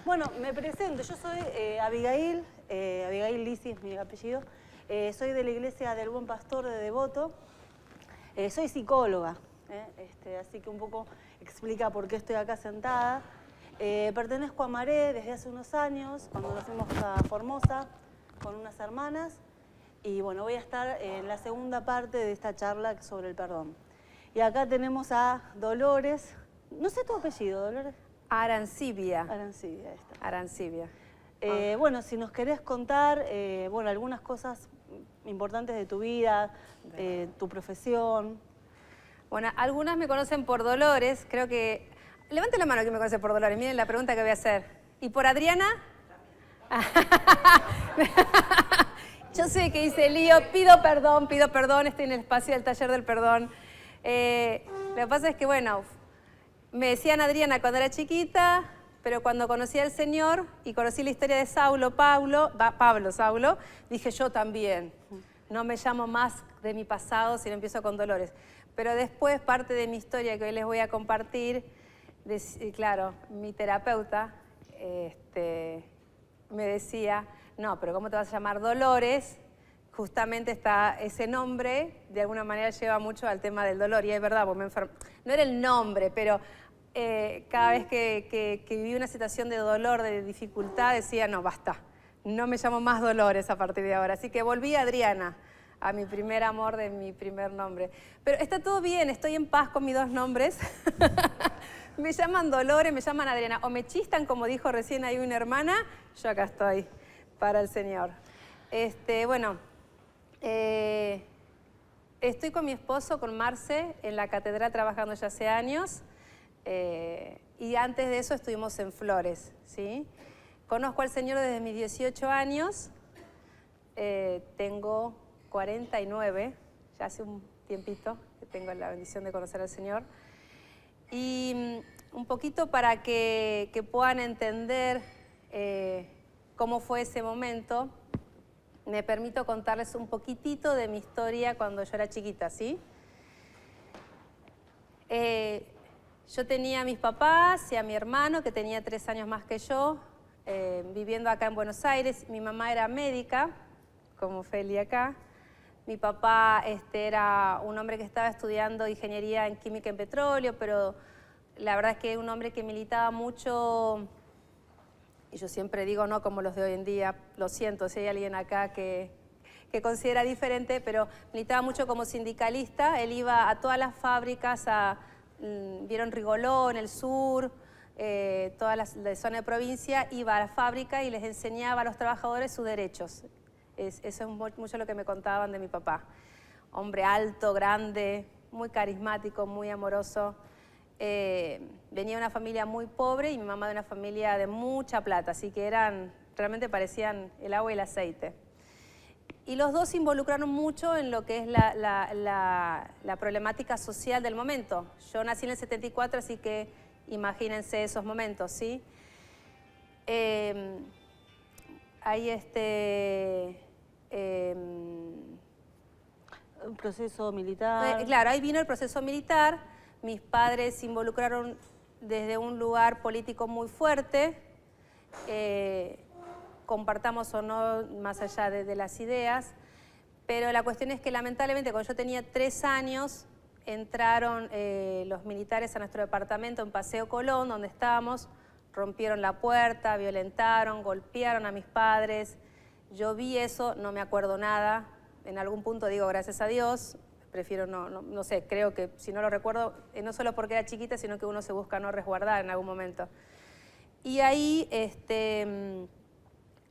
Bueno, me presento. Yo soy Abigail, Abigail Lisi es mi apellido. Soy de la Iglesia del Buen Pastor de Devoto. Soy psicóloga, así que un poco explica por qué estoy acá sentada. Pertenezco a Maré desde hace unos años, cuando nos fuimos a Formosa con unas hermanas. Y bueno, voy a estar en la segunda parte de esta charla sobre el perdón. Y acá tenemos a Dolores. No sé tu apellido, Dolores. Arancibia. Arancibia, ahí está. Arancibia. Bueno, si nos querés contar, bueno, algunas cosas importantes de tu vida, tu profesión. Bueno, algunas me conocen por Dolores, creo que... Levante la mano que me conoce por Dolores, miren la pregunta que voy a hacer. ¿Y por Adriana? Yo sé que hice lío, pido perdón, estoy en el espacio del taller del perdón. Lo que pasa es que, bueno, me decían Adriana cuando era chiquita, pero cuando conocí al Señor y conocí la historia de Saulo, Saulo, dije yo también. No me llamo más de mi pasado, sino empiezo con Dolores. Pero después, parte de mi historia que hoy les voy a compartir, claro, mi terapeuta me decía, no, pero ¿cómo te vas a llamar Dolores? Justamente ese nombre, de alguna manera lleva mucho al tema del dolor. Y es verdad, porque me enfermé. No era el nombre, pero cada vez que viví una situación de dolor, de dificultad, decía, no, basta. No me llamo más Dolores a partir de ahora. Así que volví a Adriana, a mi primer amor de mi primer nombre. Pero está todo bien, estoy en paz con mis dos nombres. Me llaman Dolores, me llaman Adriana. O me chistan, como dijo recién ahí una hermana, yo acá estoy para el Señor. Bueno, estoy con mi esposo, con Marce, en la catedral trabajando ya hace años. Y antes de eso estuvimos en Flores, ¿sí? Conozco al Señor desde mis 18 años. Tengo 49, ya hace un tiempito que tengo la bendición de conocer al Señor. Y un poquito para que puedan entender cómo fue ese momento, me permito contarles un poquitito de mi historia cuando yo era chiquita, ¿sí? Yo tenía a mis papás y a mi hermano, que tenía 3 años más que yo, viviendo acá en Buenos Aires. Mi mamá era médica, como Feli acá. Mi papá era un hombre que estaba estudiando ingeniería en química en petróleo, pero la verdad es que un hombre que militaba mucho, y yo siempre digo no como los de hoy en día, lo siento si hay alguien acá que considera diferente, pero militaba mucho como sindicalista. Él iba a todas las fábricas, vieron Rigoló en el sur, toda la zona de provincia, iba a la fábrica y les enseñaba a los trabajadores sus derechos. Eso es mucho lo que me contaban de mi papá. Hombre alto, grande, muy carismático, muy amoroso. Venía de una familia muy pobre y mi mamá de una familia de mucha plata, así que realmente parecían el agua y el aceite. Y los dos se involucraron mucho en lo que es la problemática social del momento. Yo nací en el 74, así que imagínense esos momentos, ¿sí? Hay Un proceso militar. Claro, ahí vino el proceso militar. Mis padres se involucraron desde un lugar político muy fuerte. Compartamos o no, más allá de las ideas. Pero la cuestión es que lamentablemente cuando yo tenía 3 años, entraron los militares a nuestro departamento en Paseo Colón, donde estábamos. Rompieron la puerta, violentaron, golpearon a mis padres. Yo vi eso, no me acuerdo nada. En algún punto digo gracias a Dios, prefiero no sé, creo que si no lo recuerdo, no solo porque era chiquita, sino que uno se busca no resguardar en algún momento. Y ahí,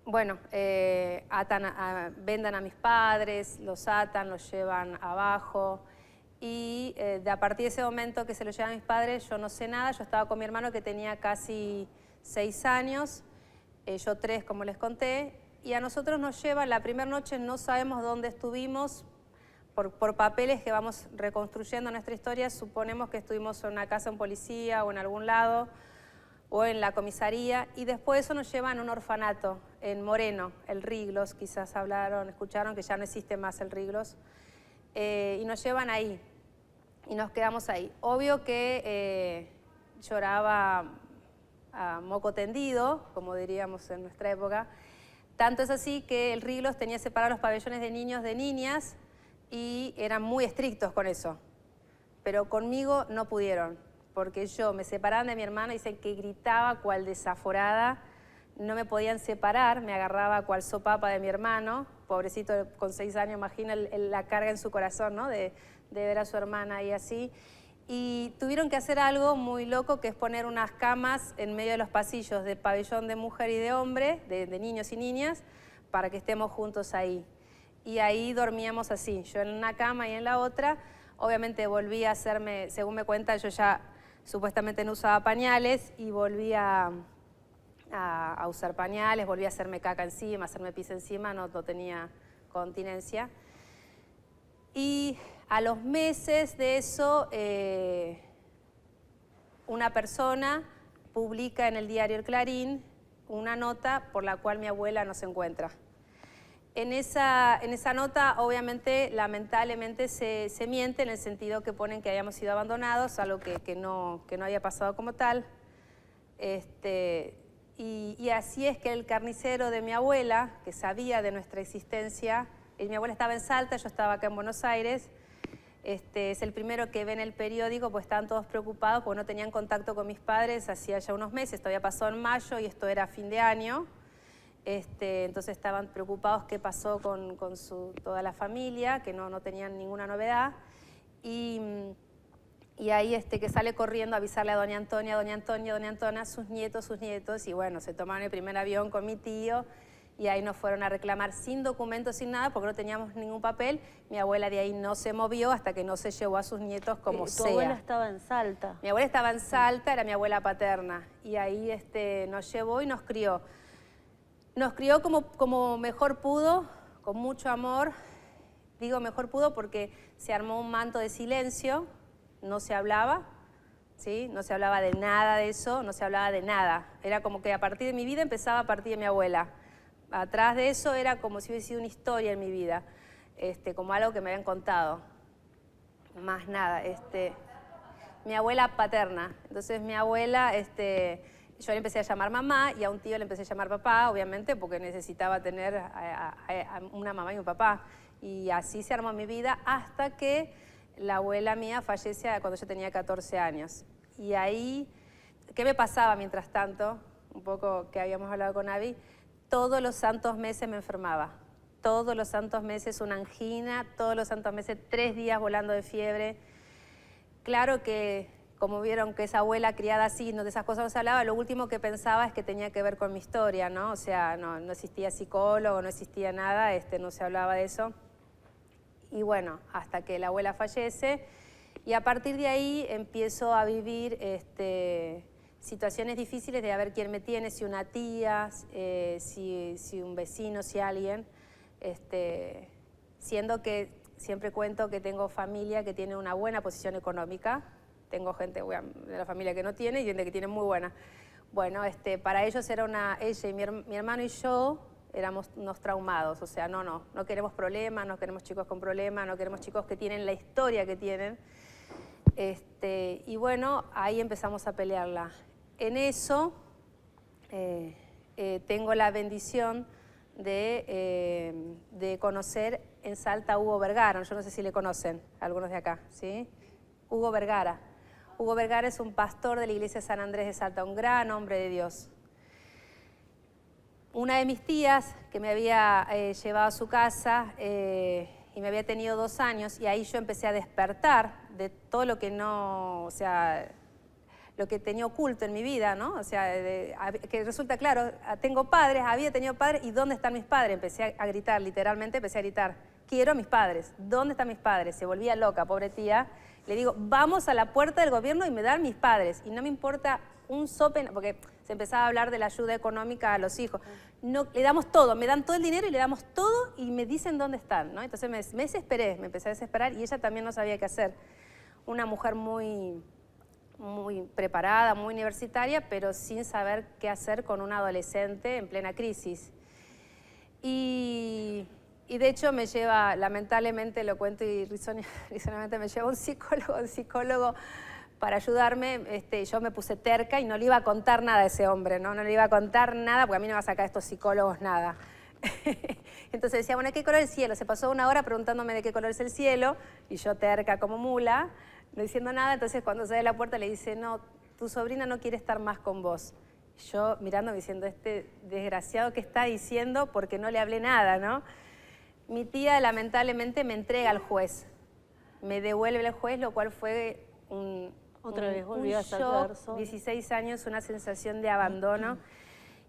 bueno, vendan a mis padres, los atan, los llevan abajo. Y a partir de ese momento que se lo llevan a mis padres, yo no sé nada. Yo estaba con mi hermano que tenía casi 6 años, yo 3 como les conté, y a nosotros nos llevan, la primera noche no sabemos dónde estuvimos, por papeles que vamos reconstruyendo nuestra historia, suponemos que estuvimos en una casa en policía o en algún lado, o en la comisaría, y después de eso nos llevan a un orfanato en Moreno, el Riglos, quizás escucharon que ya no existe más el Riglos, y nos llevan ahí, y nos quedamos ahí. Obvio que lloraba a moco tendido, como diríamos en nuestra época. Tanto es así que el Riglos tenía separados los pabellones de niños de niñas y eran muy estrictos con eso. Pero conmigo no pudieron, porque yo me separaban de mi hermano, dicen que gritaba cual desaforada, no me podían separar, me agarraba cual sopapa de mi hermano, pobrecito con 6 años, imagina la carga en su corazón, ¿no? de ver a su hermana y así. Y tuvieron que hacer algo muy loco, que es poner unas camas en medio de los pasillos de pabellón de mujer y de hombre, de niños y niñas, para que estemos juntos ahí. Y ahí dormíamos así, yo en una cama y en la otra. Obviamente volví a hacerme, según me cuenta, yo ya supuestamente no usaba pañales y volví a usar pañales, volví a hacerme caca encima, a hacerme pis encima, no tenía continencia. Y a los meses de eso, una persona publica en el diario El Clarín una nota por la cual mi abuela no se encuentra. En esa nota, obviamente, lamentablemente, se miente en el sentido que ponen que habíamos sido abandonados, algo que no había pasado como tal. Y así es que el carnicero de mi abuela, que sabía de nuestra existencia, mi abuela estaba en Salta, yo estaba acá en Buenos Aires, es el primero que ve en el periódico, pues estaban todos preocupados porque no tenían contacto con mis padres hacía ya unos meses, esto había pasado en mayo y esto era fin de año. Entonces estaban preocupados qué pasó con toda la familia, que no tenían ninguna novedad. Y ahí que sale corriendo a avisarle a doña Antonia, sus nietos, y bueno, se tomaron el primer avión con mi tío y ahí nos fueron a reclamar sin documentos, sin nada, porque no teníamos ningún papel. Mi abuela de ahí no se movió hasta que no se llevó a sus nietos como sea. ¿Tu abuela estaba en Salta? Mi abuela estaba en Salta, era mi abuela paterna, y ahí nos llevó y nos crió. Nos crió como mejor pudo, con mucho amor. Digo mejor pudo porque se armó un manto de silencio, no se hablaba, ¿sí? No se hablaba de nada de eso, no se hablaba de nada. Era como que a partir de mi vida empezaba a partir de mi abuela. Atrás de eso era como si hubiese sido una historia en mi vida, como algo que me habían contado. Más nada. Mi abuela paterna. Entonces mi abuela... yo le empecé a llamar mamá y a un tío le empecé a llamar papá, obviamente, porque necesitaba tener a una mamá y un papá. Y así se armó mi vida hasta que la abuela mía fallece cuando yo tenía 14 años. Y ahí, ¿qué me pasaba mientras tanto? Un poco que habíamos hablado con Abby. Todos los santos meses me enfermaba. Todos los santos meses una angina, todos los santos meses 3 días volando de fiebre. Claro que... como vieron que esa abuela criada así, de esas cosas no se hablaba, lo último que pensaba es que tenía que ver con mi historia, ¿no? O sea, no existía psicólogo, no existía nada, no se hablaba de eso. Y bueno, hasta que la abuela fallece, y a partir de ahí empiezo a vivir situaciones difíciles de a ver quién me tiene, si una tía, si un vecino, si alguien, siendo que siempre cuento que tengo familia que tiene una buena posición económica. Tengo gente de la familia que no tiene y gente que tiene muy buena. Bueno, para ellos era ella y mi hermano y yo éramos unos traumados. O sea, no queremos problemas, no queremos chicos con problemas, no queremos chicos que tienen la historia que tienen. Y bueno, ahí empezamos a pelearla. En eso tengo la bendición de conocer en Salta a Hugo Vergara. Yo no sé si le conocen, algunos de acá, ¿sí? Hugo Vergara. Hugo Vergara es un pastor de la iglesia San Andrés de Salta, un gran hombre de Dios. Una de mis tías que me había llevado a su casa y me había tenido 2 años, y ahí yo empecé a despertar de todo lo que lo que tenía oculto en mi vida, ¿no? O sea, que resulta claro, tengo padres, había tenido padres, ¿y dónde están mis padres? Empecé a gritar, literalmente empecé a gritar, quiero a mis padres, ¿dónde están mis padres? Se volvía loca, pobre tía. Le digo, vamos a la puerta del gobierno y me dan mis padres. Y no me importa un sope, porque se empezaba a hablar de la ayuda económica a los hijos. No, le damos todo, me dan todo el dinero y le damos todo y me dicen dónde están, ¿no? Entonces me desesperé, me empecé a desesperar y ella también no sabía qué hacer. Una mujer muy preparada, muy universitaria, pero sin saber qué hacer con un adolescente en plena crisis. Y de hecho me lleva, lamentablemente lo cuento y risonamente me lleva un psicólogo para ayudarme, yo me puse terca y no le iba a contar nada a ese hombre, ¿no? No le iba a contar nada porque a mí no me va a sacar estos psicólogos nada. Entonces decía, bueno, ¿qué color es el cielo? Se pasó 1 hora preguntándome de qué color es el cielo y yo terca como mula, no diciendo nada. Entonces cuando sale de la puerta le dice, no, tu sobrina no quiere estar más con vos. Yo mirándome diciendo, este desgraciado que está diciendo porque no le hablé nada, ¿no? Mi tía lamentablemente me entrega al juez, me devuelve al juez, lo cual fue Otra vez volví a shock, saltar sola. 16 años, una sensación de abandono.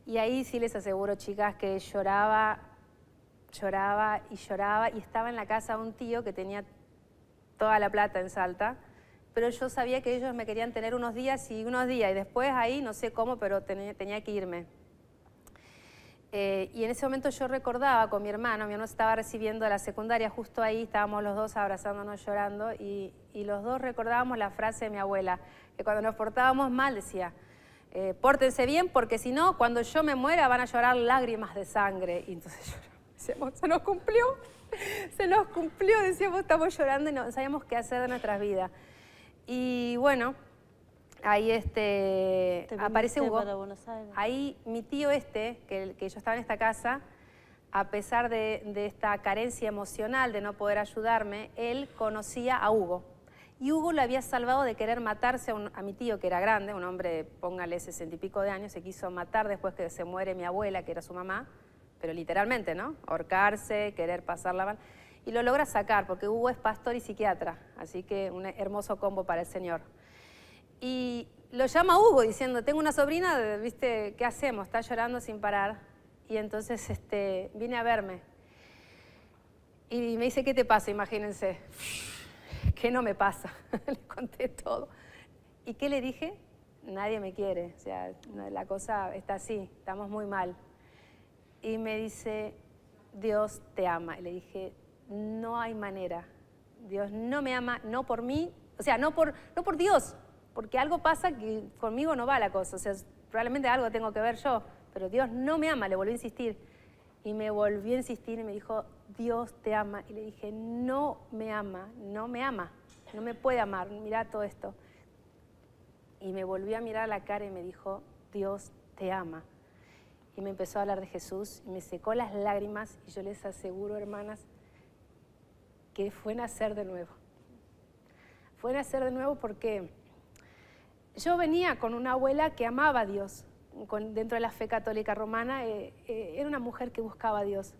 Y ahí sí les aseguro, chicas, que lloraba y lloraba. Y estaba en la casa de un tío que tenía toda la plata en Salta. Pero yo sabía que ellos me querían tener unos días. Y después ahí, no sé cómo, pero tenía que irme. Y en ese momento yo recordaba con mi hermano estaba recibiendo la secundaria, justo ahí estábamos los dos abrazándonos, llorando, y los dos recordábamos la frase de mi abuela, que cuando nos portábamos mal decía, pórtense bien porque si no, cuando yo me muera van a llorar lágrimas de sangre. Y entonces lloramos, decíamos, se nos cumplió, decíamos, estamos llorando y no sabíamos qué hacer de nuestras vidas. Y bueno, ahí aparece Hugo. Para Buenos Aires. Ahí mi tío que yo estaba en esta casa, a pesar de esta carencia emocional de no poder ayudarme, él conocía a Hugo. Y Hugo lo había salvado de querer matarse a mi tío, que era grande, un hombre, póngale 60 y pico de años, se quiso matar después que se muere mi abuela, que era su mamá, pero literalmente, ¿no? Ahorcarse, querer pasarla mal. Y lo logra sacar, porque Hugo es pastor y psiquiatra, así que un hermoso combo para el Señor. Y lo llama Hugo diciendo, tengo una sobrina, ¿viste? ¿Qué hacemos? Está llorando sin parar. Y entonces vine a verme. Y me dice, ¿qué te pasa? Imagínense. ¿Qué no me pasa? Le conté todo. ¿Y qué le dije? Nadie me quiere. O sea, la cosa está así, estamos muy mal. Y me dice, Dios te ama. Y le dije, no hay manera. Dios no me ama, no por mí, o sea, no por Dios. Porque algo pasa que conmigo no va la cosa, o sea, probablemente algo tengo que ver yo, pero Dios no me ama, le volví a insistir. Y me volvió a insistir y me dijo, Dios te ama. Y le dije, no me ama, no me puede amar, mirá todo esto. Y me volvió a mirar a la cara y me dijo, Dios te ama. Y me empezó a hablar de Jesús y me secó las lágrimas y yo les aseguro, hermanas, que fue nacer de nuevo. Fue nacer de nuevo porque yo venía con una abuela que amaba a Dios, dentro de la fe católica romana, era una mujer que buscaba a Dios.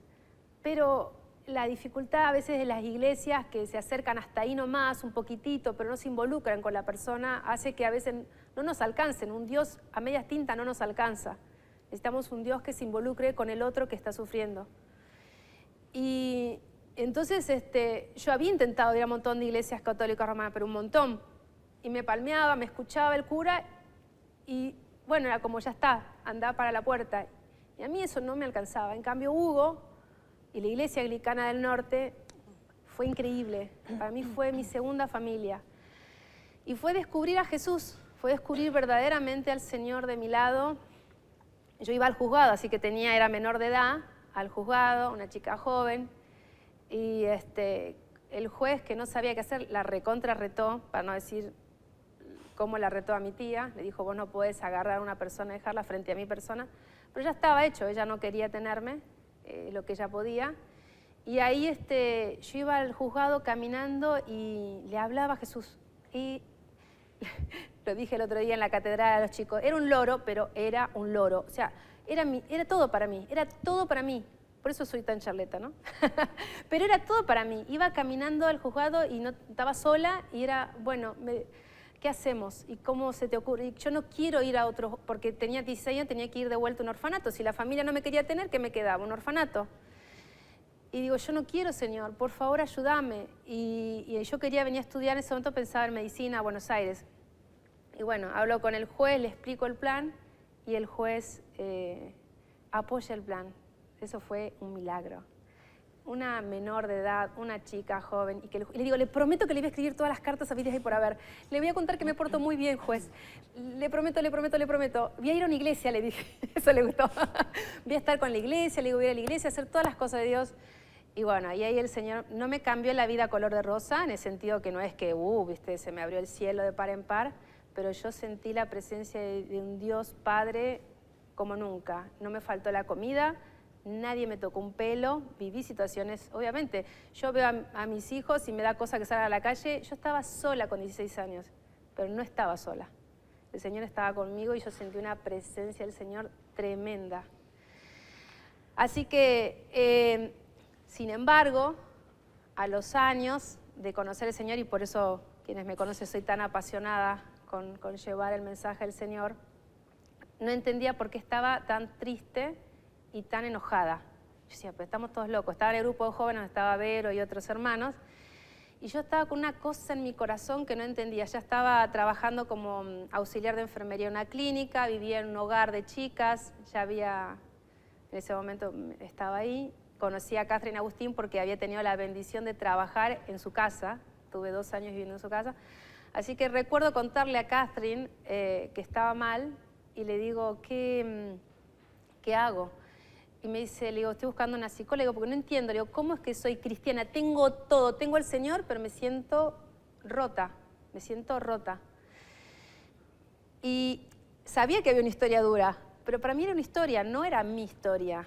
Pero la dificultad a veces de las iglesias que se acercan hasta ahí nomás, un poquitito, pero no se involucran con la persona, hace que a veces no nos alcancen. Un Dios a medias tintas no nos alcanza. Necesitamos un Dios que se involucre con el otro que está sufriendo. Y entonces yo había intentado ir a un montón de iglesias católicas romanas, pero un montón. Y me palmeaba, me escuchaba el cura y bueno, era como ya está, andaba para la puerta. Y a mí eso no me alcanzaba. En cambio Hugo y la Iglesia Anglicana del Norte fue increíble. Para mí fue mi segunda familia. Y fue descubrir a Jesús, fue descubrir verdaderamente al Señor de mi lado. Yo iba al juzgado, así que era menor de edad, al juzgado, una chica joven. Y el juez, que no sabía qué hacer, la recontra retó, para no decir cómo la retó a mi tía. Le dijo, vos no podés agarrar a una persona y dejarla frente a mi persona. Pero ya estaba hecho, ella no quería tenerme, lo que ella podía. Y ahí yo iba al juzgado caminando y le hablaba a Jesús. Y lo dije el otro día en la catedral a los chicos, era un loro, pero era un loro. O sea, era todo para mí, era todo para mí. Por eso soy tan charleta, ¿no? Pero era todo para mí. Iba caminando al juzgado y no, estaba sola y era, bueno, ¿qué hacemos? ¿Y cómo se te ocurre? Y yo no quiero ir a otro, porque tenía 16 años, tenía que ir de vuelta a un orfanato. Si la familia no me quería tener, ¿qué me quedaba? Un orfanato. Y digo, yo no quiero, Señor, por favor, ayúdame. Y yo quería venir a estudiar, en ese momento pensaba en medicina a Buenos Aires. Y bueno, hablo con el juez, le explico el plan y el juez apoya el plan. Eso fue un milagro. Una menor de edad, una chica joven, y le digo, le prometo que le voy a escribir todas las cartas habidas y por haber. Le voy a contar que me porto muy bien, juez. Le prometo, le prometo, le prometo. Voy a ir a una iglesia, le dije. Eso le gustó. Voy a estar con la iglesia, le digo, voy a ir a la iglesia, a hacer todas las cosas de Dios. Y bueno, y ahí el Señor no me cambió la vida color de rosa, en el sentido que no es que, viste, se me abrió el cielo de par en par, pero yo sentí la presencia de un Dios Padre como nunca. No me faltó la comida, nadie me tocó un pelo, viví situaciones, obviamente, yo veo a mis hijos y me da cosa que salgan a la calle. Yo estaba sola con 16 años, pero no estaba sola. El Señor estaba conmigo y yo sentí una presencia del Señor tremenda. Así que, sin embargo, a los años de conocer al Señor, y por eso quienes me conocen soy tan apasionada con llevar el mensaje del Señor, no entendía por qué estaba tan triste y tan enojada. Yo decía, pero estamos todos locos. Estaba en el grupo de jóvenes, estaba Vero y otros hermanos, y yo estaba con una cosa en mi corazón que no entendía. Ya estaba trabajando como auxiliar de enfermería en una clínica, vivía en un hogar de chicas, ya había, en ese momento estaba ahí. Conocí a Catherine Agustín porque había tenido la bendición de trabajar en su casa. Tuve 2 años viviendo en su casa. Así que recuerdo contarle a Catherine que estaba mal y le digo, ¿qué hago? Y me dice, le digo, estoy buscando una psicóloga porque no entiendo. Le digo, ¿cómo es que soy cristiana? Tengo todo, tengo al Señor, pero me siento rota, me siento rota. Y sabía que había una historia dura, pero para mí era una historia, no era mi historia.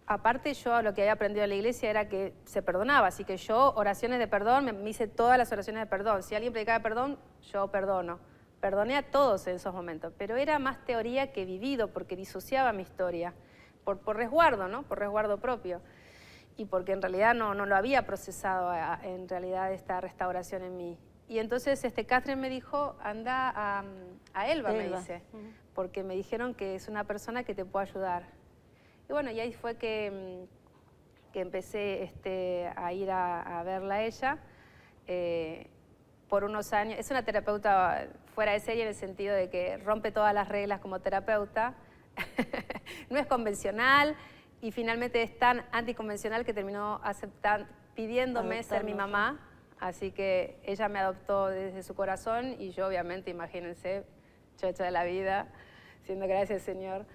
Aparte, yo lo que había aprendido en la iglesia era que se perdonaba, así que yo, oraciones de perdón, me hice todas las oraciones de perdón. Si alguien predicaba perdón, yo perdono. Perdoné a todos en esos momentos, pero era más teoría que vivido, porque disociaba mi historia, por resguardo, ¿no? Por resguardo propio. Y porque en realidad no lo había procesado en realidad esta restauración en mí. Y entonces Catherine me dijo, anda a Elba, me dice, porque me dijeron que es una persona que te puede ayudar. Y bueno, y ahí fue que empecé a ir a verla a ella por unos años. Es una terapeuta fuera de serie en el sentido de que rompe todas las reglas como terapeuta. No es convencional y finalmente es tan anticonvencional que terminó pidiéndome ser mi mamá. Así que ella me adoptó desde su corazón y yo obviamente, imagínense, chocha de la vida, siendo gracias al Señor.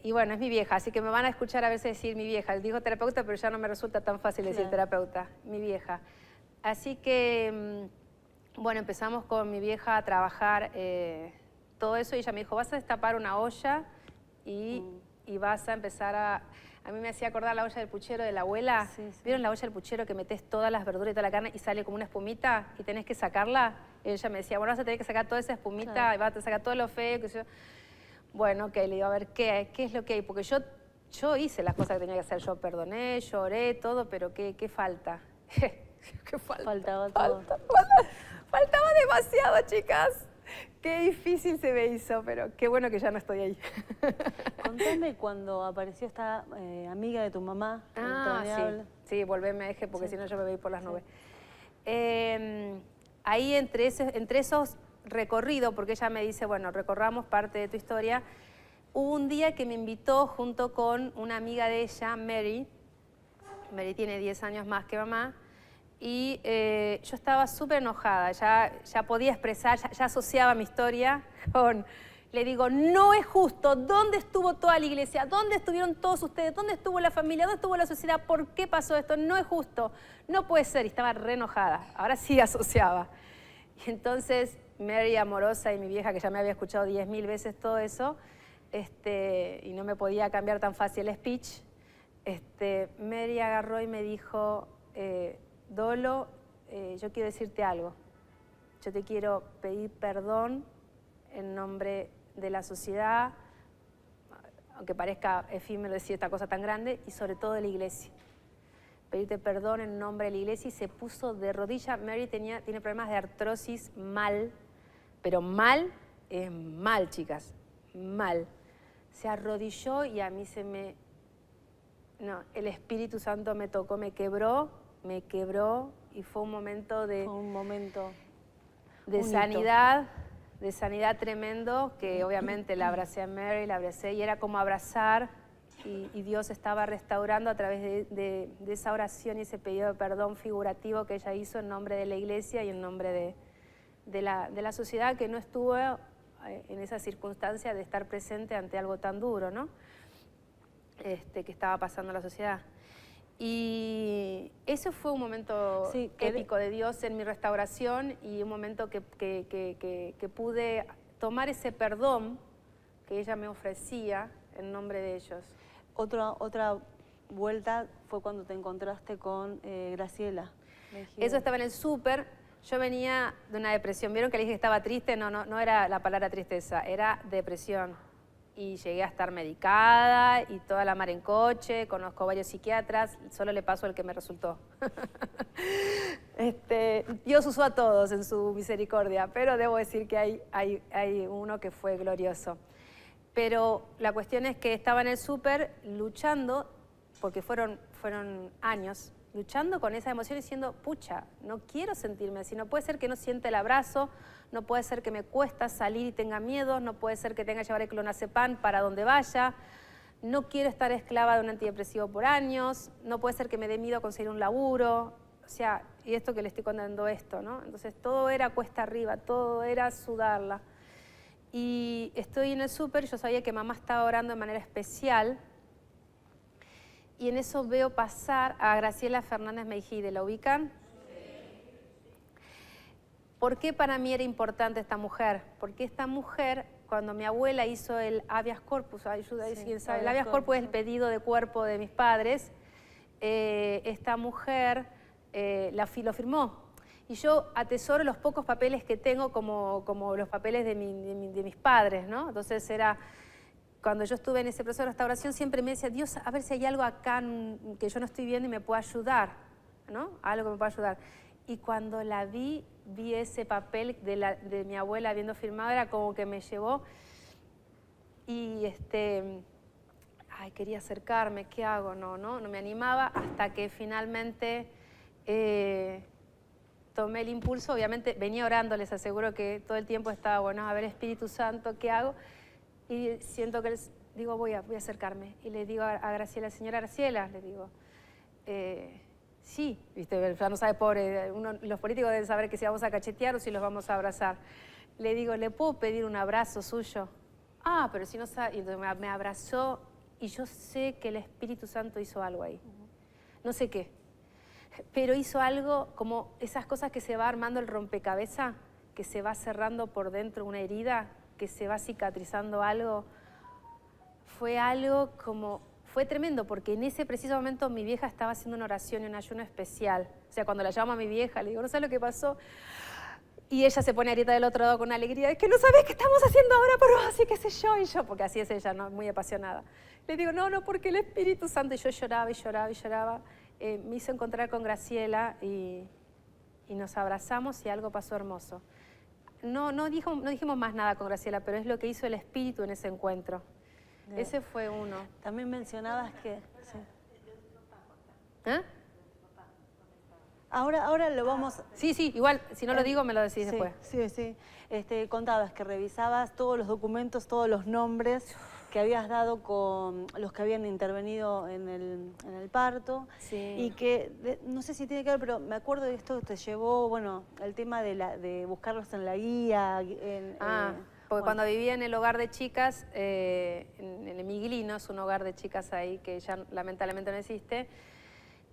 Y bueno, es mi vieja, así que me van a escuchar a veces decir mi vieja. Digo terapeuta, pero ya no me resulta tan fácil decir terapeuta, mi vieja. Así que, bueno, empezamos con mi vieja a trabajar todo eso y ella me dijo, vas a destapar una olla y vas a empezar a mí me hacía acordar la olla del puchero de la abuela. Sí, sí. ¿Vieron la olla del puchero que metes todas las verduras y toda la carne y sale como una espumita y tenés que sacarla? Y ella me decía, bueno, vas a tener que sacar toda esa espumita y vas a sacar todo lo feo. Que yo... Bueno, ok, le digo, a ver, ¿qué es lo que hay? Porque yo hice las cosas que tenía que hacer. Yo perdoné, lloré, todo, pero ¿qué falta? ¿Qué falta? Faltaba todo. Faltaba demasiado, chicas. Qué difícil se me hizo, pero qué bueno que ya no estoy ahí. Contame cuando apareció esta amiga de tu mamá. Sí, volveme eje porque si no yo me voy por las nubes. Ahí entre esos recorridos, porque ella me dice, bueno, recorramos parte de tu historia, hubo un día que me invitó junto con una amiga de ella, Mary. Mary tiene 10 años más que mamá. Y yo estaba súper enojada, ya podía expresar, ya asociaba mi historia con... Le digo, no es justo, ¿dónde estuvo toda la iglesia? ¿Dónde estuvieron todos ustedes? ¿Dónde estuvo la familia? ¿Dónde estuvo la sociedad? ¿Por qué pasó esto? No es justo, no puede ser. Y estaba re enojada, ahora sí asociaba. Y entonces Mary, amorosa, y mi vieja, que ya me había escuchado 10.000 veces todo eso, y no me podía cambiar tan fácil el speech, Mary agarró y me dijo... Dolo, yo quiero decirte algo. Yo te quiero pedir perdón en nombre de la sociedad, aunque parezca efímero decir esta cosa tan grande, y sobre todo de la iglesia. Pedirte perdón en nombre de la iglesia y se puso de rodillas. Mary tiene problemas de artrosis mal, pero mal es mal, chicas, mal. Se arrodilló y a mí el Espíritu Santo me tocó, me quebró y fue un momento de sanidad tremendo, que obviamente la abracé a Mary, la abracé y era como abrazar y Dios estaba restaurando a través de esa oración y ese pedido de perdón figurativo que ella hizo en nombre de la iglesia y en nombre de la sociedad que no estuvo en esa circunstancia de estar presente ante algo tan duro, ¿no? Que estaba pasando en la sociedad. Y eso fue un momento Sí, épico de Dios en mi restauración y un momento que pude tomar ese perdón que ella me ofrecía en nombre de ellos. Otra vuelta fue cuando te encontraste con Graciela. Eso estaba en el súper. Yo venía de una depresión. ¿Vieron que le dije que estaba triste? No era la palabra tristeza, era depresión. Y llegué a estar medicada y toda la mar en coche, conozco varios psiquiatras, solo le paso el que me resultó. Dios usó a todos en su misericordia, pero debo decir que hay uno que fue glorioso. Pero la cuestión es que estaba en el súper luchando, porque fueron años, luchando con esa emoción y diciendo, pucha, no quiero sentirme así, no puede ser que no sienta el abrazo, no puede ser que me cuesta salir y tenga miedo, no puede ser que tenga que llevar el clonazepam para donde vaya, no quiero estar esclava de un antidepresivo por años, no puede ser que me dé miedo conseguir un laburo, o sea, y esto que le estoy contando esto, ¿no? Entonces todo era cuesta arriba, todo era sudarla. Y estoy en el súper, yo sabía que mamá estaba orando de manera especial, y en eso veo pasar a Graciela Fernández Meijide, ¿la ubican? ¿Por qué para mí era importante esta mujer? Porque esta mujer, cuando mi abuela hizo el habeas corpus, ayuda, sí, ¿quién sabe? El habeas corpus es el pedido de cuerpo de mis padres, esta mujer lo firmó. Y yo atesoro los pocos papeles que tengo como los papeles de mis padres, ¿no? Entonces cuando yo estuve en ese proceso de restauración, siempre me decía, Dios, a ver si hay algo acá que yo no estoy viendo y me pueda ayudar, ¿no? Algo que me pueda ayudar. Y cuando la vi ese papel de mi abuela habiendo firmado, era como que me llevó y ay, quería acercarme, ¿qué hago? No me animaba hasta que finalmente tomé el impulso. Obviamente venía orando, les aseguro que todo el tiempo estaba, bueno, a ver, Espíritu Santo, ¿qué hago? Y siento que digo, voy a acercarme. Y le digo a Graciela, señora Graciela, le digo, sí, viste, el plano sabe, pobre, los políticos deben saber que si vamos a cachetear o si los vamos a abrazar. Le digo, ¿le puedo pedir un abrazo suyo? Ah, pero si no sabe. Y entonces me abrazó y yo sé que el Espíritu Santo hizo algo ahí. No sé qué, pero hizo algo como esas cosas que se va armando el rompecabezas, que se va cerrando por dentro una herida, que se va cicatrizando algo. Fue algo como... Fue tremendo porque en ese preciso momento mi vieja estaba haciendo una oración y un ayuno especial. O sea, cuando la llamo a mi vieja, le digo, ¿no sabes lo que pasó? Y ella se pone ahorita del otro lado con alegría. Es que no sabes qué estamos haciendo ahora por vos, así que sé yo. Y yo, porque así es ella, ¿no? Muy apasionada. Le digo, no, porque el Espíritu Santo. Y yo lloraba y lloraba y lloraba. Me hizo encontrar con Graciela y nos abrazamos y algo pasó hermoso. No dijimos más nada con Graciela, pero es lo que hizo el Espíritu en ese encuentro. Ese fue uno. También mencionabas que... Sí. ¿Eh? Ahora lo vamos... Sí, igual, si no lo digo, me lo decís después. Sí. Contabas que revisabas todos los documentos, todos los nombres que habías dado con los que habían intervenido en el parto. Sí. Y que, no sé si tiene que ver, pero me acuerdo de esto te llevó, bueno, el tema de buscarlos en la guía. Porque cuando vivía en el hogar de chicas, en el Miglino, es un hogar de chicas ahí que ya lamentablemente no existe,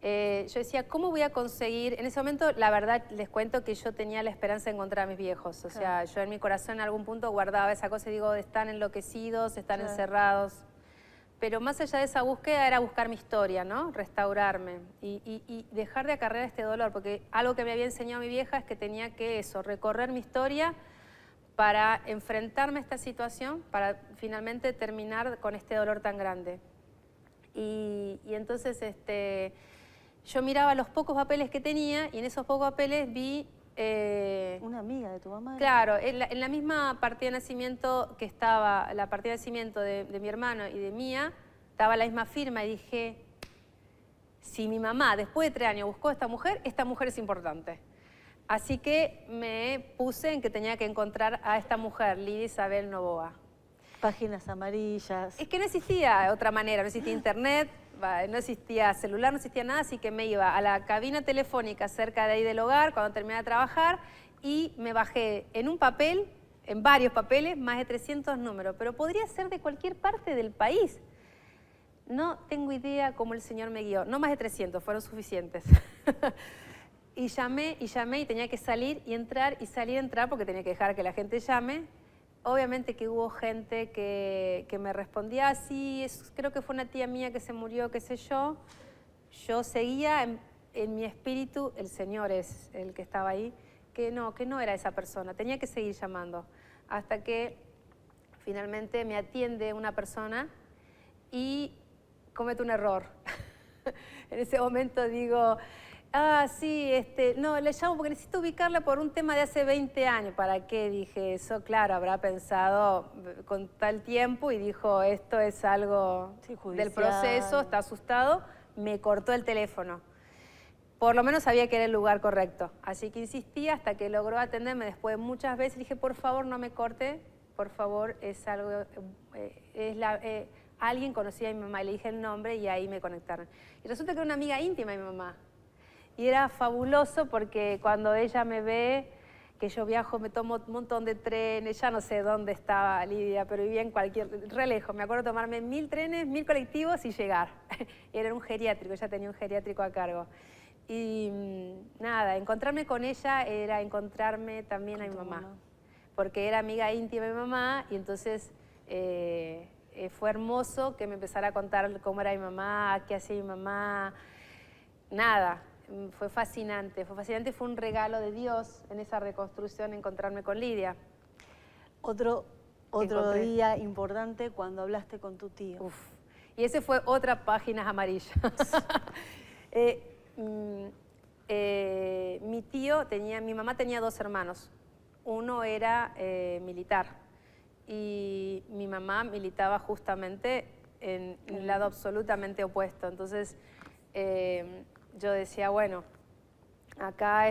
yo decía, ¿cómo voy a conseguir? En ese momento, la verdad, les cuento que yo tenía la esperanza de encontrar a mis viejos. O sea, yo en mi corazón en algún punto guardaba esa cosa y digo, están enloquecidos, están encerrados. Pero más allá de esa búsqueda era buscar mi historia, ¿no? Restaurarme y dejar de acarrear este dolor. Porque algo que me había enseñado mi vieja es que tenía que recorrer mi historia para enfrentarme a esta situación, para finalmente terminar con este dolor tan grande. Y entonces yo miraba los pocos papeles que tenía y en esos pocos papeles vi... ¿Una amiga de tu mamá? Claro, en la misma partida de nacimiento que estaba, la partida de nacimiento de mi hermano y de mía, estaba la misma firma y dije, si mi mamá después de 3 años buscó a esta mujer es importante. Así que me puse en que tenía que encontrar a esta mujer, Lidia Isabel Novoa. Páginas amarillas. Es que no existía otra manera, no existía internet, no existía celular, no existía nada, así que me iba a la cabina telefónica cerca de ahí del hogar cuando terminaba de trabajar y me bajé en un papel, en varios papeles, más de 300 números, pero podría ser de cualquier parte del país. No tengo idea cómo el Señor me guió. No más de 300, fueron suficientes. Y llamé y tenía que salir y entrar y salir y entrar porque tenía que dejar que la gente llame. Obviamente que hubo gente que me respondía así, creo que fue una tía mía que se murió, qué sé yo. Yo seguía en mi espíritu, el Señor es el que estaba ahí, que no era esa persona, tenía que seguir llamando. Hasta que finalmente me atiende una persona y cometo un error. En ese momento digo, sí, no, le llamo porque necesito ubicarla por un tema de hace 20 años. ¿Para qué? Dije eso, claro, habrá pensado con tal tiempo y dijo, esto es algo del proceso, está asustado, me cortó el teléfono. Por lo menos sabía que era el lugar correcto. Así que insistí hasta que logró atenderme después de muchas veces. Dije, por favor, no me corte, por favor, es algo, alguien conocía a mi mamá y le dije el nombre y ahí me conectaron. Y resulta que era una amiga íntima de mi mamá. Y era fabuloso porque cuando ella me ve, que yo viajo, me tomo un montón de trenes, ya no sé dónde estaba Lidia, pero vivía en re lejos. Me acuerdo tomarme 1000 trenes, 1000 colectivos y llegar. Era un geriátrico, ella tenía un geriátrico a cargo. Y nada, encontrarme con ella era encontrarme también a mi mamá, porque era amiga íntima de mi mamá y entonces fue hermoso que me empezara a contar cómo era mi mamá, qué hacía mi mamá, nada. Fue fascinante, fue un regalo de Dios en esa reconstrucción encontrarme con Lidia. Otro día importante cuando hablaste con tu tío. Uf. Y ese fue otra página amarilla. Mi mamá tenía 2 hermanos. Uno era militar y mi mamá militaba justamente en un lado absolutamente opuesto. Entonces, yo decía, bueno, acá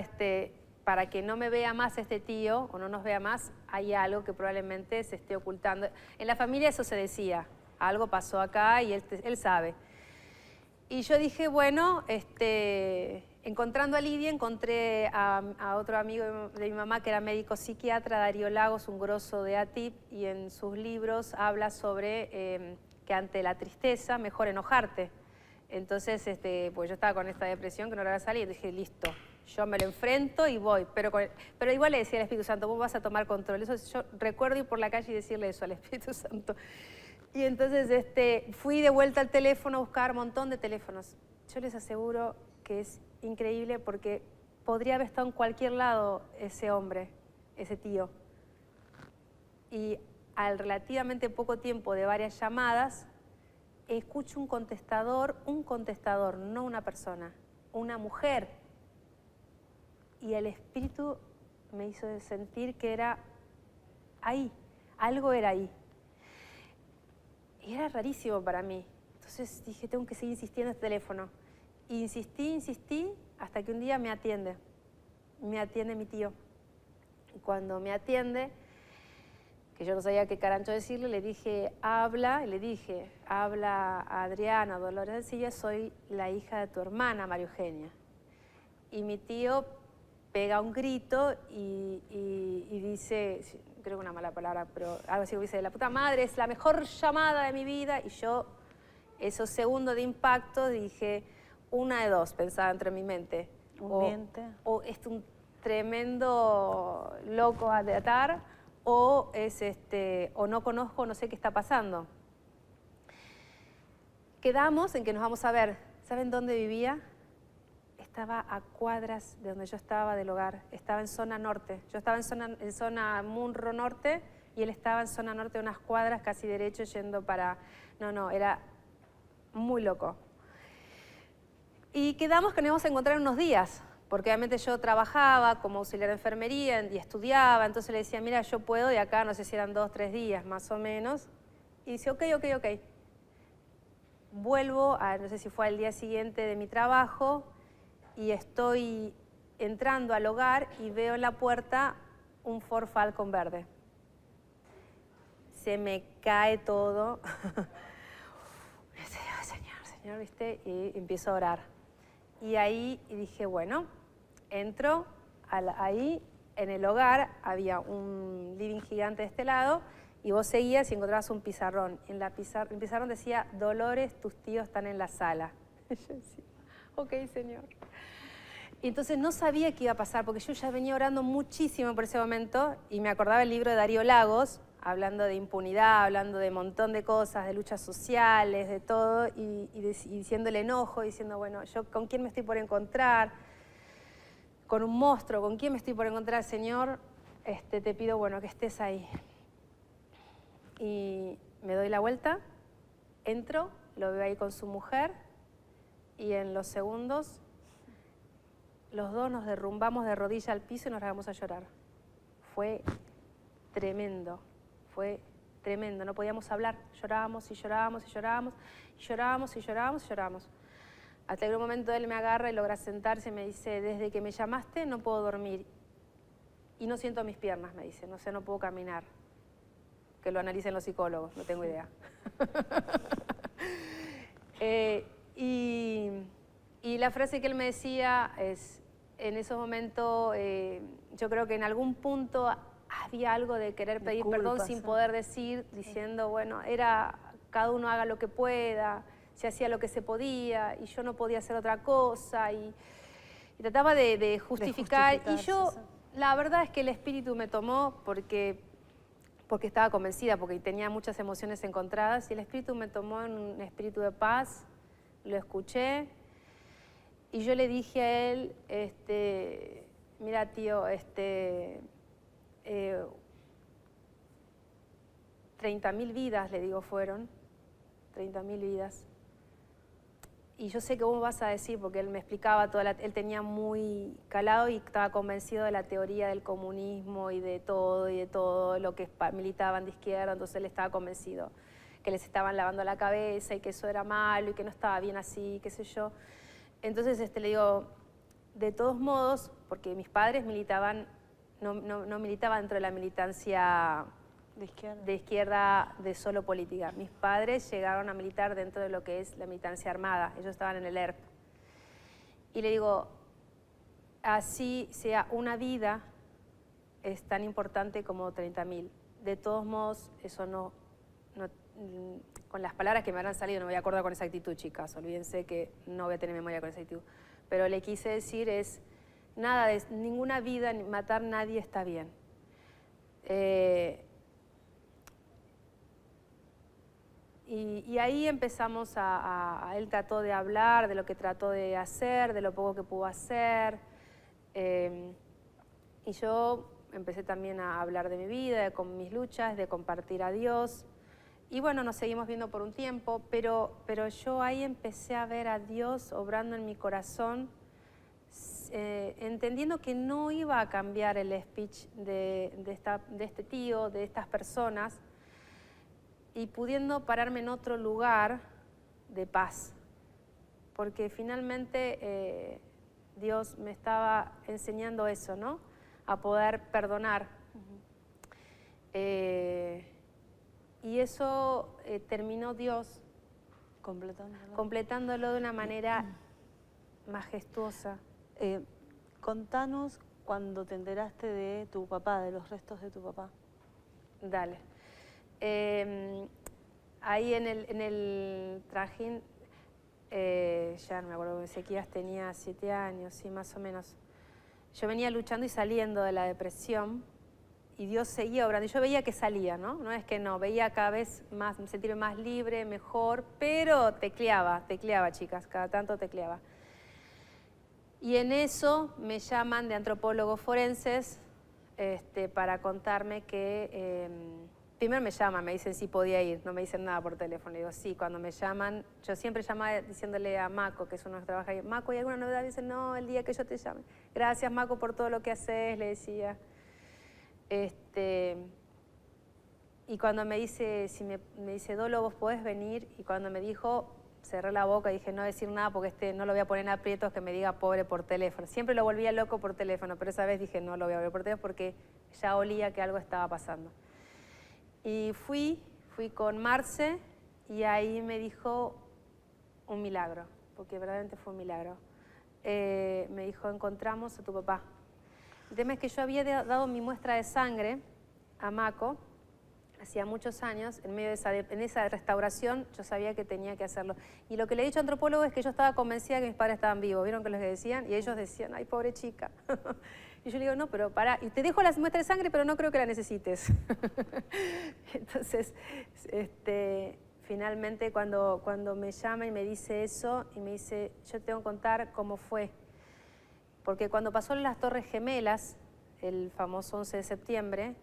para que no me vea más este tío o no nos vea más, hay algo que probablemente se esté ocultando. En la familia eso se decía, algo pasó acá y él sabe. Y yo dije, bueno, encontrando a Lidia, encontré a otro amigo de mi mamá que era médico psiquiatra, Darío Lagos, un grosso de ATIP, y en sus libros habla sobre que ante la tristeza mejor enojarte. Entonces, pues yo estaba con esta depresión que no lograba salir, dije, listo, yo me lo enfrento y voy. Pero igual le decía al Espíritu Santo, vos vas a tomar control. Eso yo recuerdo ir por la calle y decirle eso al Espíritu Santo. Y entonces fui de vuelta al teléfono a buscar un montón de teléfonos. Yo les aseguro que es increíble porque podría haber estado en cualquier lado ese hombre, ese tío. Y al relativamente poco tiempo de varias llamadas, escucho un contestador, no una persona, una mujer. Y el Espíritu me hizo sentir que era ahí, algo era ahí. Y era rarísimo para mí. Entonces dije, tengo que seguir insistiendo en este teléfono. Y insistí, hasta que un día me atiende mi tío. Y cuando me atiende, que yo no sabía qué carancho decirle, le dije, habla a Adriana Dolores Silla, soy la hija de tu hermana, María Eugenia. Y mi tío pega un grito y dice, creo que una mala palabra, pero algo así, dice, la puta madre, es la mejor llamada de mi vida. Y yo, esos segundos de impacto, dije, una de dos, pensaba entre mi mente. O es un tremendo loco de atar, o o no conozco, no sé qué está pasando. Quedamos en que nos vamos a ver. ¿Saben dónde vivía? Estaba a cuadras de donde yo estaba del hogar. Estaba en zona norte. Yo estaba en zona Munro Norte y él estaba en zona norte, unas cuadras casi derecho yendo para... No, era muy loco. Y quedamos que nos íbamos a encontrar en unos días, porque obviamente yo trabajaba como auxiliar de enfermería y estudiaba, entonces le decía, mira, yo puedo de acá, no sé si eran 2 o 3 días más o menos. Y dice, ok. Vuelvo, no sé si fue al día siguiente de mi trabajo, y estoy entrando al hogar y veo en la puerta un Ford Falcon verde. Se me cae todo. Señor, ¿viste? Y empiezo a orar. Y ahí dije, bueno, entro, ahí en el hogar había un living gigante de este lado y vos seguías y encontrabas un pizarrón. En el pizarrón decía, Dolores, tus tíos están en la sala. Yo decía, ok, Señor. Y entonces no sabía qué iba a pasar, porque yo ya venía orando muchísimo por ese momento, y me acordaba el libro de Darío Lagos, hablando de impunidad, hablando de un montón de cosas, de luchas sociales, de todo, y diciendo el enojo, diciendo, bueno, yo con quién me estoy por encontrar, con un monstruo, con quién me estoy por encontrar, Señor, te pido, bueno, que estés ahí. Y me doy la vuelta, entro, lo veo ahí con su mujer, y en los segundos, los dos nos derrumbamos de rodilla al piso y nos largamos a llorar. Fue tremendo, no podíamos hablar, llorábamos y llorábamos y llorábamos, y llorábamos y llorábamos y llorábamos. Hasta que un momento él me agarra y logra sentarse y me dice, desde que me llamaste no puedo dormir y no siento mis piernas, me dice, no sé, no puedo caminar. Que lo analicen los psicólogos, no tengo idea. Y la frase que él me decía es, en esos momentos, yo creo que en algún punto había algo de querer pedir culpa, perdón sin poder decir, diciendo, bueno, era cada uno haga lo que pueda, se hacía lo que se podía y yo no podía hacer otra cosa y trataba de justificar. Y yo, la verdad es que el espíritu me tomó porque estaba convencida, porque tenía muchas emociones encontradas, y el espíritu me tomó en un espíritu de paz, lo escuché, y yo le dije a él, mira tío, 30.000 vidas, le digo, fueron, 30.000 vidas. Y yo sé que vos vas a decir, porque él me explicaba, él tenía muy calado y estaba convencido de la teoría del comunismo y de todo lo que militaban de izquierda, entonces él estaba convencido que les estaban lavando la cabeza y que eso era malo y que no estaba bien así, qué sé yo. Entonces le digo, de todos modos, porque mis padres militaban, no militaban dentro de la militancia de izquierda de solo política. Mis padres llegaron a militar dentro de lo que es la militancia armada, ellos estaban en el ERP. Y le digo, así sea una vida, es tan importante como 30.000. De todos modos, eso no, con las palabras que me habrán salido, no me voy a acordar con exactitud, chicas, olvídense que no voy a tener memoria con exactitud. Pero le quise decir es, nada de ninguna vida, ni matar a nadie está bien. Y ahí empezamos él trató de hablar de lo que trató de hacer, de lo poco que pudo hacer. Y yo empecé también a hablar de mi vida, de mis luchas, de compartir a Dios. Y bueno, nos seguimos viendo por un tiempo, pero yo ahí empecé a ver a Dios obrando en mi corazón, entendiendo que no iba a cambiar el speech de este tío, de estas personas, y pudiendo pararme en otro lugar de paz. Porque finalmente Dios me estaba enseñando eso, ¿no? A poder perdonar. Y eso terminó Dios completándolo de una manera majestuosa. Contanos cuando te enteraste de tu papá, de los restos de tu papá. Dale. Ahí en el trajín, ya no me acuerdo, Ezequías tenía 7 años, sí, más o menos. Yo venía luchando y saliendo de la depresión, y Dios seguía obrando. Y yo veía que salía, ¿no? No es que no, veía cada vez más, sentirme más libre, mejor, pero tecleaba, chicas, cada tanto tecleaba. Y en eso me llaman de antropólogos forenses para contarme que... primero me llaman, me dicen si podía ir, no me dicen nada por teléfono. Le digo, sí, cuando me llaman, yo siempre llamaba diciéndole a Maco, que es uno que trabaja ahí, Maco, ¿hay alguna novedad? Dice, no, el día que yo te llame. Gracias, Maco, por todo lo que haces, le decía. Y cuando me dice, me dice, Dolo, vos podés venir, y cuando me dijo, cerré la boca y dije, no voy a decir nada porque no lo voy a poner en aprietos que me diga pobre por teléfono. Siempre lo volvía loco por teléfono, pero esa vez dije, no lo voy a volver por teléfono porque ya olía que algo estaba pasando. Y fui con Marce y ahí me dijo un milagro, porque verdaderamente fue un milagro. Me dijo, encontramos a tu papá. El tema es que yo había dado mi muestra de sangre a Maco, hacía muchos años, en medio de esa restauración, yo sabía que tenía que hacerlo. Y lo que le he dicho a antropólogos es que yo estaba convencida que mis padres estaban vivos. ¿Vieron que les decían? Y ellos decían, ay, pobre chica. Y yo le digo, no, pero pará, y te dejo la muestra de sangre, pero no creo que la necesites. Entonces, finalmente cuando me llama y me dice eso, y me dice, yo te tengo que contar cómo fue. Porque cuando pasó las Torres Gemelas, el famoso 11 de septiembre,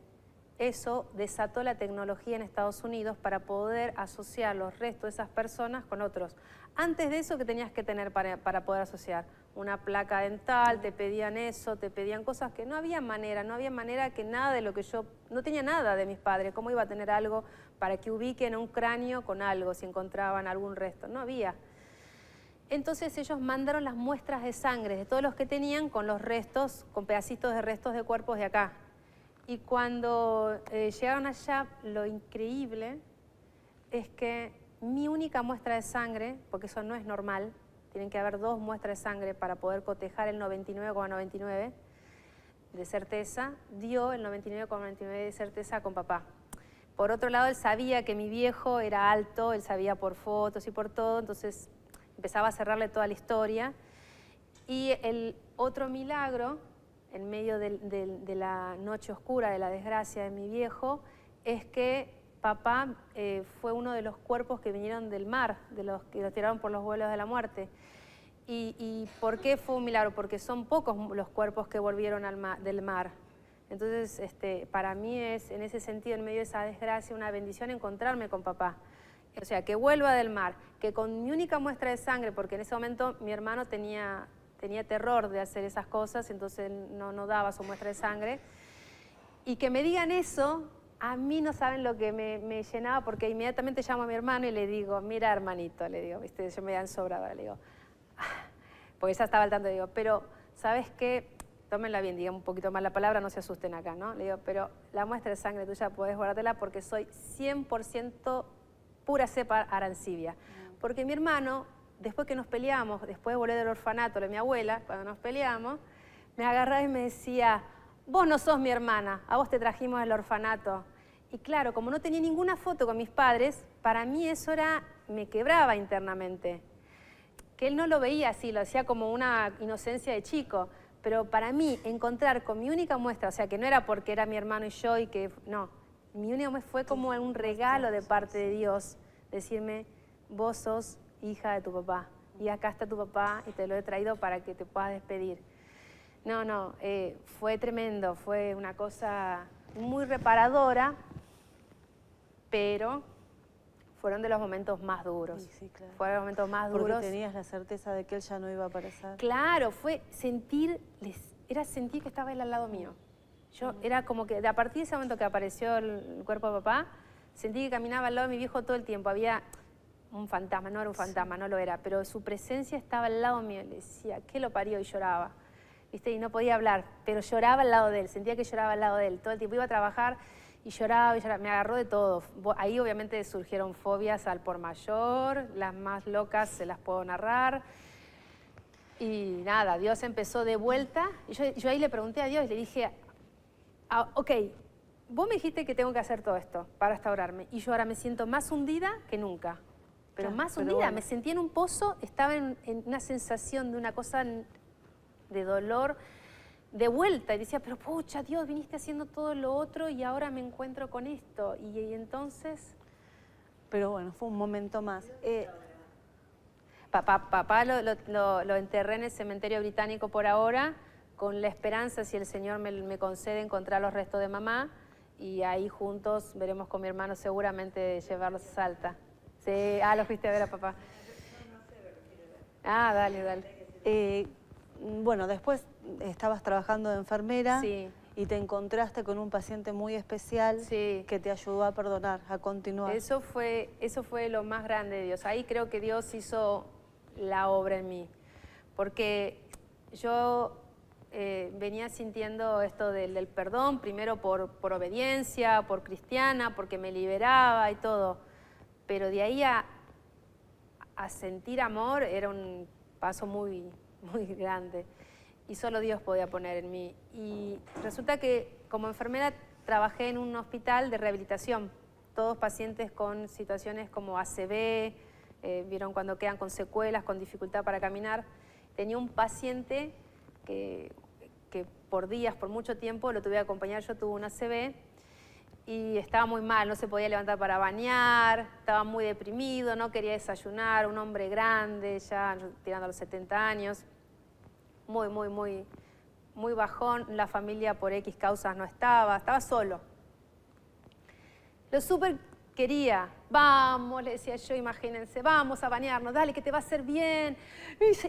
eso desató la tecnología en Estados Unidos para poder asociar los restos de esas personas con otros. Antes de eso, ¿qué tenías que tener para poder asociar? Una placa dental, te pedían eso, te pedían cosas que no había manera que nada de lo que yo... No tenía nada de mis padres, ¿cómo iba a tener algo para que ubiquen un cráneo con algo si encontraban algún resto? No había. Entonces ellos mandaron las muestras de sangre de todos los que tenían con los restos, con pedacitos de restos de cuerpos de acá. Y cuando llegaron allá, lo increíble es que mi única muestra de sangre, porque eso no es normal, tienen que haber 2 muestras de sangre para poder cotejar el 99,99 de certeza, dio el 99,99 de certeza con papá. Por otro lado, él sabía que mi viejo era alto, él sabía por fotos y por todo, entonces empezaba a cerrarle toda la historia. Y el otro milagro, en medio de la noche oscura, de la desgracia de mi viejo, es que papá fue uno de los cuerpos que vinieron del mar, de los que lo tiraron por los vuelos de la muerte. ¿Y por qué fue un milagro? Porque son pocos los cuerpos que volvieron del mar. Entonces, para mí es, en ese sentido, en medio de esa desgracia, una bendición encontrarme con papá. O sea, que vuelva del mar, que con mi única muestra de sangre, porque en ese momento mi hermano tenía terror de hacer esas cosas, entonces no daba su muestra de sangre. Y que me digan eso, a mí no saben lo que me llenaba, porque inmediatamente llamo a mi hermano y le digo, mira hermanito, le digo, ¿viste? Yo me dan sobrada, le digo, porque ya estaba al tanto, le digo, pero ¿sabes qué? Tómenla bien, digan un poquito más la palabra, no se asusten acá, ¿no? Le digo, pero la muestra de sangre tuya podés guardártela porque soy 100% pura cepa arancibia. Porque mi hermano, después que nos peleamos, después volé del orfanato de mi abuela, cuando nos peleamos, me agarraba y me decía, vos no sos mi hermana, a vos te trajimos del orfanato. Y claro, como no tenía ninguna foto con mis padres, para mí eso me quebraba internamente. Que él no lo veía así, lo hacía como una inocencia de chico. Pero para mí, encontrar con mi única muestra, o sea, que no era porque era mi hermano y yo y que... No, mi única muestra fue como un regalo de parte de Dios, decirme, vos sos hija de tu papá, y acá está tu papá y te lo he traído para que te puedas despedir. No, fue tremendo, fue una cosa muy reparadora, pero fueron de los momentos más duros. Sí, claro. Fueron los momentos más duros. Porque tenías la certeza de que él ya no iba a aparecer. Claro, fue sentir que estaba él al lado mío. Yo era como que, a partir de ese momento que apareció el cuerpo de papá, sentí que caminaba al lado de mi viejo todo el tiempo. Había un fantasma, no era un fantasma, no lo era, pero su presencia estaba al lado mío. Le decía, ¿qué lo parió? Y lloraba, ¿viste? Y no podía hablar, pero lloraba al lado de él, sentía que lloraba al lado de él. Todo el tiempo iba a trabajar y lloraba, me agarró de todo. Ahí obviamente surgieron fobias al por mayor, las más locas se las puedo narrar. Y nada, Dios empezó de vuelta. Y yo ahí le pregunté a Dios y le dije, ok, vos me dijiste que tengo que hacer todo esto para restaurarme. Y yo ahora me siento más hundida que nunca. Pero más hundida, bueno. Me sentía en un pozo, estaba en una sensación de una cosa de dolor, de vuelta. Y decía, pero pucha, Dios, viniste haciendo todo lo otro y ahora me encuentro con esto. Y entonces... Pero bueno, fue un momento más. Papá lo enterré en el cementerio británico por ahora, con la esperanza, si el Señor me concede, encontrar los restos de mamá. Y ahí juntos veremos con mi hermano seguramente llevarlos a Salta. Sí, los fuiste a ver a papá. Dale. Bueno, después estabas trabajando de enfermera. Sí. Y te encontraste con un paciente muy especial, sí, que te ayudó a perdonar, a continuar. Eso fue lo más grande de Dios. Ahí creo que Dios hizo la obra en mí. Porque yo venía sintiendo esto del perdón, primero por obediencia, por cristiana, porque me liberaba y todo. Pero de ahí a sentir amor era un paso muy, muy grande. Y solo Dios podía poner en mí. Y resulta que como enfermera trabajé en un hospital de rehabilitación todos pacientes con situaciones como ACV, vieron cuando quedan con secuelas, con dificultad para caminar. Tenía un paciente que por días, por mucho tiempo, lo tuve que acompañar, yo tuve un ACV y estaba muy mal, no se podía levantar para bañar, estaba muy deprimido, no quería desayunar, un hombre grande, ya tirando a los 70 años, muy bajón, la familia por X causas no estaba solo. Lo súper quería, vamos, le decía yo, imagínense, vamos a bañarnos, dale que te va a hacer bien.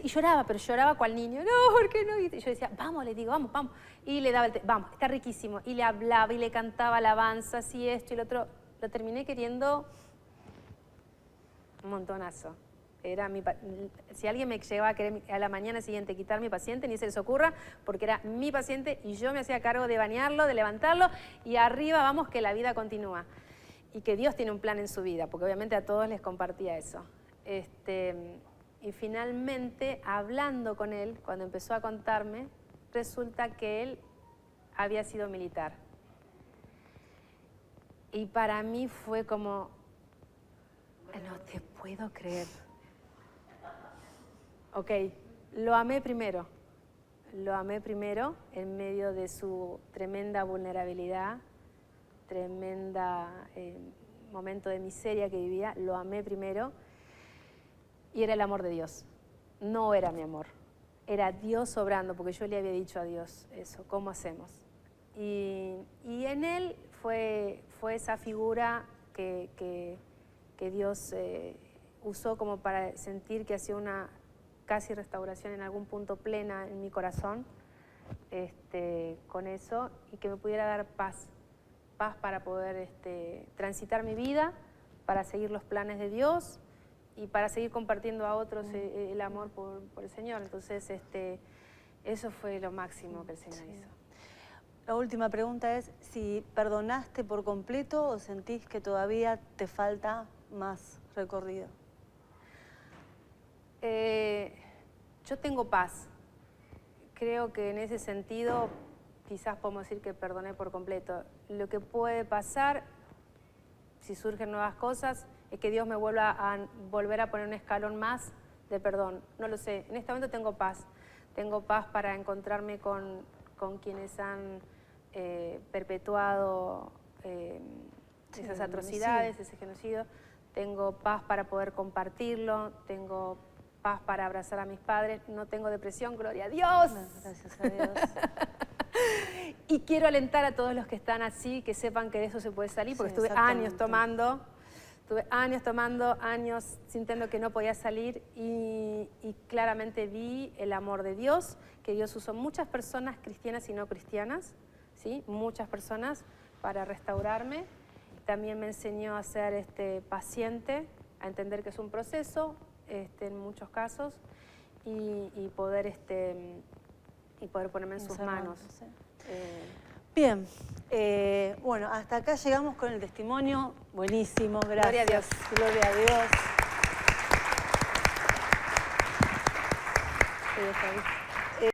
Y lloraba, pero lloraba cual niño, no, ¿por qué no? Y yo decía, vamos, le digo, vamos. Y le daba vamos, está riquísimo. Y le hablaba y le cantaba alabanzas y esto y lo otro. Lo terminé queriendo un montonazo. Si alguien me llegaba a querer a la mañana siguiente quitar mi paciente, ni se les ocurra, porque era mi paciente y yo me hacía cargo de bañarlo, de levantarlo y arriba vamos que la vida continúa. Y que Dios tiene un plan en su vida, porque obviamente a todos les compartía eso. Y finalmente, hablando con él, cuando empezó a contarme, resulta que él había sido militar. Y para mí fue como, no te puedo creer. Ok, lo amé primero en medio de su tremenda vulnerabilidad, tremenda momento de miseria que vivía, lo amé primero y era el amor de Dios, no era mi amor, era Dios obrando, porque yo le había dicho a Dios eso, ¿cómo hacemos? Y en él fue esa figura que Dios usó como para sentir que hacía una casi restauración en algún punto plena en mi corazón con eso y que me pudiera dar paz para poder transitar mi vida, para seguir los planes de Dios y para seguir compartiendo a otros el amor por el Señor. Entonces, eso fue lo máximo que el Señor hizo. La última pregunta es si perdonaste por completo o sentís que todavía te falta más recorrido. Yo tengo paz. Creo que en ese sentido quizás podemos decir que perdoné por completo. Lo que puede pasar, si surgen nuevas cosas, es que Dios me vuelva a volver a poner un escalón más de perdón. No lo sé. En este momento tengo paz. Tengo paz para encontrarme con quienes han perpetuado esas atrocidades, ese genocidio. Tengo paz para poder compartirlo. Tengo paz para abrazar a mis padres. No tengo depresión, gloria a Dios. No, gracias a Dios. Y quiero alentar a todos los que están así, que sepan que de eso se puede salir, porque estuve años tomando, años sintiendo que no podía salir y claramente vi el amor de Dios, que Dios usó muchas personas cristianas y no cristianas, ¿sí? Muchas personas para restaurarme. También me enseñó a ser paciente, a entender que es un proceso en muchos casos y poder ponerme en sus manos. Sí. Bien, bueno, hasta acá llegamos con el testimonio. Buenísimo, gracias. Gloria a Dios. Gloria a Dios.